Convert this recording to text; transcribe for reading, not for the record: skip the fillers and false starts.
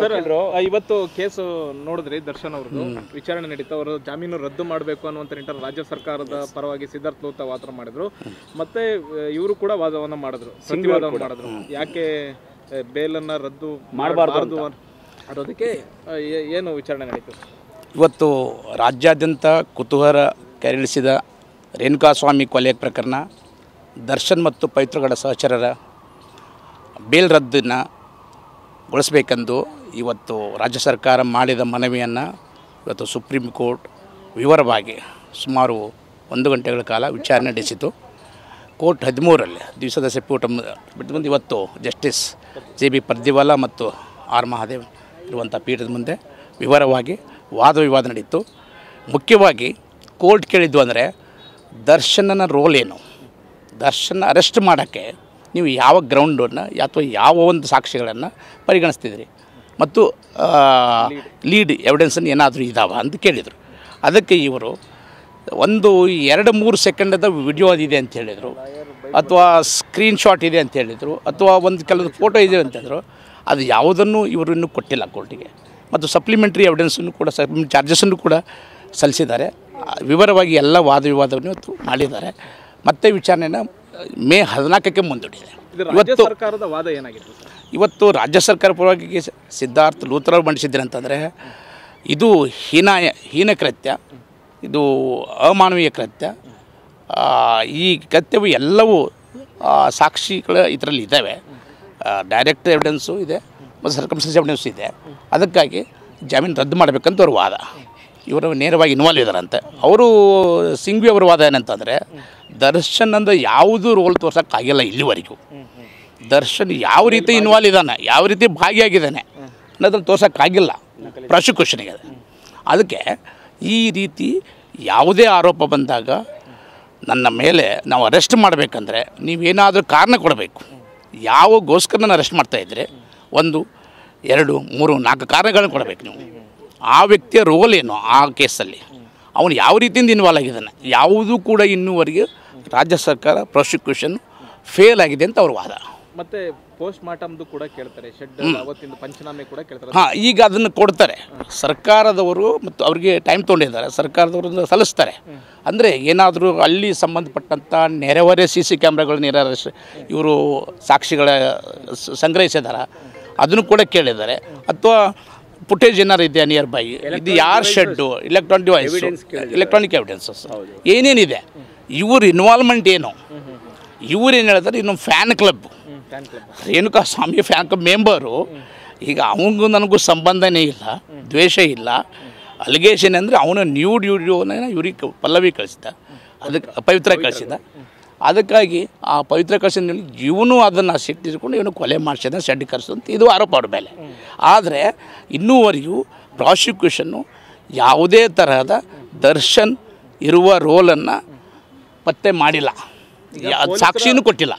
Sir ಇವತ್ತು case ನೋಡಿದ್ರಿ ದರ್ಶನ್ ಅವ್ರದ್ದು ವಿಚಾರಣೆ ನಡೀತಾ ಅವರು ಜಾಮೀನು ರದ್ದು ಮಾಡಬೇಕು ಅನ್ನುವಂಥ ನಿಟ್ಟಿನಲ್ಲಿ ರಾಜ್ಯ ಸರ್ಕಾರದ ಪರವಾಗಿ ಸಿದ್ಧಾರ್ಥ ಲೂಥಾ ವಾದ ಮಾಡಿದ್ರು ಮತ್ತೆ ಇವರು ಕೂಡ ವಾದವನ್ನ ಮಾಡಿದ್ರು ಪ್ರತಿವಾದವನ್ನು ಮಾಡಿದ್ರು ಯಾಕೆ ಬೇಲನ್ನ ರದ್ದು ಮಾಡಬಾರದು ಅದಕ್ಕೆ ಏನು ವಿಚಾರಣೆ ನಡೀತು ಇವತ್ತು ರಾಜ್ಯಾದ್ಯಂತ ಕುತೂಹಲ ಕೆರಳಿಸಿದ ರೇಣುಕಾಸ್ವಾಮಿ ಕೊಲೆ ಪ್ರಕರಣ ದರ್ಶನ್ ಮತ್ತು ಪವಿತ್ರಗೌಡ ಸಹಚರರ ಬೇಲ್ ರದ್ದನ್ನು ಗೊಳಿಸಬೇಕೆಂದು ಇವತ್ತು ರಾಜ್ಯ ಸರ್ಕಾರ ಮಾಡಿದ ಮನವಿಯನ್ನು ಇವತ್ತು ಸುಪ್ರೀಂ ಕೋರ್ಟ್ ವಿವರವಾಗಿ ಸುಮಾರು 1 ಗಂಟೆಗಳ ಕಾಲ ವಿಚಾರಣೆ ನಡೆಸಿತು. ಕೋರ್ಟ್ 13ರಲ್ಲಿ ದ್ವಿಸದಸ್ಯ ಸೆಪ್ಯೂಟ ಬಿಟ್ಟು ಬಂದು ಇವತ್ತು ಜಸ್ಟಿಸ್ JB ಪರ್ದಿವಾಲಾ ಮತ್ತು R ಮಹಾದೇವ್ ಇರುವಂಥ ಪೀಠದ ಮುಂದೆ ವಿವರವಾಗಿ ವಾದ ವಿವಾದ ನಡೀತು. ಮುಖ್ಯವಾಗಿ ಕೋರ್ಟ್ ಕೇಳಿದ್ದು ಅಂದರೆ ದರ್ಶನನ ರೋಲ್ ಏನು, ದರ್ಶನ ಅರೆಸ್ಟ್ ಮಾಡೋಕ್ಕೆ ನೀವು ಯಾವ ಗ್ರೌಂಡನ್ನು ಅಥವಾ ಯಾವ ಒಂದು ಸಾಕ್ಷಿಗಳನ್ನು ಪರಿಗಣಿಸ್ತಿದ್ರಿ ಮತ್ತು ಲೀಡ್ ಎವಿಡೆನ್ಸನ್ನು ಏನಾದರೂ ಇದ್ದಾವೆ ಅಂತ ಕೇಳಿದರು. ಅದಕ್ಕೆ ಇವರು ಒಂದು 2-3 ಸೆಕೆಂಡದ ವಿಡಿಯೋ ಇದೆ ಅಂತ ಹೇಳಿದರು, ಅಥವಾ ಸ್ಕ್ರೀನ್ಶಾಟ್ ಇದೆ ಅಂತ ಹೇಳಿದರು, ಅಥವಾ ಒಂದು ಕೆಲವು ಫೋಟೋ ಇದೆ ಅಂತಂದರು. ಅದು ಯಾವುದನ್ನು ಇವರು ಇನ್ನೂ ಕೊಟ್ಟಿಲ್ಲ ಕೋರ್ಟಿಗೆ. ಮತ್ತು ಸಪ್ಲಿಮೆಂಟ್ರಿ ಎವಿಡೆನ್ಸನ್ನು ಕೂಡ ಸಪ್ಲಿಮೆಂಟ್ ಚಾರ್ಜಸನ್ನು ಕೂಡ ಸಲ್ಲಿಸಿದ್ದಾರೆ. ವಿವರವಾಗಿ ಎಲ್ಲ ವಾದ ವಿವಾದವನ್ನು ಇವತ್ತು ಮಾಡಿದ್ದಾರೆ. ಮತ್ತೆ ವಿಚಾರಣೆನ ಮೇ 14ಕ್ಕೆ ಮುಂದೂಡಿದೆ. ಇವತ್ತು ಸರ್ಕಾರದ ವಾದ ಏನಾಗಿತ್ತು? ಇವತ್ತು ರಾಜ್ಯ ಸರ್ಕಾರ ಪರವಾಗಿ ಸಿದ್ಧಾರ್ಥ ಲೂಥಾ ಮಂಡಿಸಿದ್ರೆ ಅಂತಂದರೆ ಇದು ಹೀನ ಕೃತ್ಯ, ಇದು ಅಮಾನವೀಯ ಕೃತ್ಯ. ಈ ಕೃತ್ಯವು ಎಲ್ಲವೂ ಸಾಕ್ಷಿಗಳ ಇದರಲ್ಲಿ ಇದ್ದಾವೆ, ಡೈರೆಕ್ಟ್ ಎವಿಡೆನ್ಸು ಇದೆ ಮತ್ತು ಸರ್ಕಮ್ಸ್ಟೆನ್ಸ್ ಎವಿಡೆನ್ಸ್ ಇದೆ. ಅದಕ್ಕಾಗಿ ಜಾಮೀನು ರದ್ದು ಮಾಡಬೇಕಂತ ಅವ್ರ ವಾದ. ಇವರು ನೇರವಾಗಿ ಇನ್ವಾಲ್ವ್ ಇದ್ದಾರಂತೆ. ಅವರು ಸಿಂಘ್ವಿ ಅವರ ವಾದ ಏನಂತಂದರೆ ದರ್ಶನ್ ಅಂದರೆ ಯಾವುದೂ ರೋಲ್ ತೋರ್ಸೋಕ್ಕಾಗಿಲ್ಲ ಇಲ್ಲಿವರೆಗೂ. ದರ್ಶನ್ ಯಾವ ರೀತಿ ಇನ್ವಾಲ್ವ್ ಇದ್ದಾನೆ, ಯಾವ ರೀತಿ ಭಾಗಿಯಾಗಿದ್ದಾನೆ ಅನ್ನೋದನ್ನು ತೋರ್ಸೋಕ್ಕಾಗಿಲ್ಲ ಪ್ರಾಸಿಕ್ಯೂಷನ್ಗೆ. ಅದಕ್ಕೆ ಈ ರೀತಿ ಯಾವುದೇ ಆರೋಪ ಬಂದಾಗ ನನ್ನ ಮೇಲೆ ನಾವು ಅರೆಸ್ಟ್ ಮಾಡಬೇಕಂದ್ರೆ ನೀವೇನಾದರೂ ಕಾರಣ ಕೊಡಬೇಕು. ಯಾವಗೋಸ್ಕರ ನಾನು ಅರೆಸ್ಟ್ ಮಾಡ್ತಾಯಿದ್ರೆ 1, 2, 3, 4 ಕಾರಣಗಳನ್ನು ಕೊಡಬೇಕು ನೀವು. ಆ ವ್ಯಕ್ತಿಯ ರೋಲ್ ಏನು ಆ ಕೇಸಲ್ಲಿ, ಅವನು ಯಾವ ರೀತಿಯಿಂದ ಇನ್ವಾಲ್ವ್ ಆಗಿದ್ದಾನೆ, ಯಾವುದೂ ಕೂಡ ಇನ್ನೂವರೆಗೆ ರಾಜ್ಯ ಸರ್ಕಾರ ಪ್ರಾಸಿಕ್ಯೂಷನ್ ಫೇಲ್ ಆಗಿದೆ ಅಂತ ಅವ್ರ ವಾದ. ಮತ್ತೆ ಪೋಸ್ಟ್ ಮಾರ್ಟಮ್ದು ಕೂಡ ಕೇಳ್ತಾರೆ, ಶೆಡ್ ಅವತ್ತಿಂದ ಪಂಚನಾಮೆ ಕೂಡ ಕೇಳ್ತಾರೆ. ಈಗ ಅದನ್ನು ಕೊಡ್ತಾರೆ ಸರ್ಕಾರದವರು, ಮತ್ತು ಅವರಿಗೆ ಟೈಮ್ ತೊಗೊಂಡಿದ್ದಾರೆ, ಸರ್ಕಾರದವರು ಸಲ್ಲಿಸ್ತಾರೆ. ಅಂದರೆ ಏನಾದರೂ ಅಲ್ಲಿ ಸಂಬಂಧಪಟ್ಟಂಥ ನೆರೆಹೊರೆ CC ಕ್ಯಾಮ್ರಾಗಳನ್ನ ಇವರು ಸಾಕ್ಷಿಗಳ ಸಂಗ್ರಹಿಸಿದ್ದಾರೆ, ಅದನ್ನು ಕೂಡ ಕೇಳಿದ್ದಾರೆ. ಅಥವಾ ಫುಟೇಜ್ ಏನಾರು ಇದೆಯಾ ನಿಯರ್ ಬೈ, ಇದು ಯಾರು shed, electronic device, electronic evidences ಏನೇನಿದೆ, ಇವ್ರ ಇನ್ವಾಲ್ವ್ಮೆಂಟ್ ಏನು, ಇವ್ರೇನು ಹೇಳ್ತಾರೆ. ಇನ್ನೊಂದು fan club, Renukaswamy fan club member. ಈಗ ಅವನಿಗೂ ನನಗೂ ಸಂಬಂಧನೇ ಇಲ್ಲ, ದ್ವೇಷ ಇಲ್ಲ. ಅಲಿಗೇಷನ್ ಅಂದರೆ ಅವನ ನ್ಯೂಡ್ ವಿಡಿಯೋನ ಇವ್ರಿಗೆ ಪಲ್ಲವಿ ಕಳಿಸಿದ, ಅದಕ್ಕೆ ಪವಿತ್ರ ಕಳಿಸಿದ. ಅದಕ್ಕಾಗಿ ಆ ಪವಿತ್ರ ಕಳಿಸಿದ ಇವನು ಅದನ್ನು ಸಿಟ್ಟಿಸ್ಕೊಂಡು ಇವನು ಕೊಲೆ ಮಾಡಿಸಿದ, ಶೆಡ್ ಕರೆಸೋಂತ ಇದು ಆರೋಪ ಅವ್ರ ಮೇಲೆ. ಆದರೆ ಇನ್ನೂವರೆಗೂ ಪ್ರಾಸಿಕ್ಯೂಷನ್ನು ಯಾವುದೇ ತರಹದ ದರ್ಶನ್ ಇರುವ ರೋಲನ್ನು ಪತ್ತೆ ಮಾಡಿಲ್ಲ, ಸಾಕ್ಷಿನೂ ಕೊಟ್ಟಿಲ್ಲ.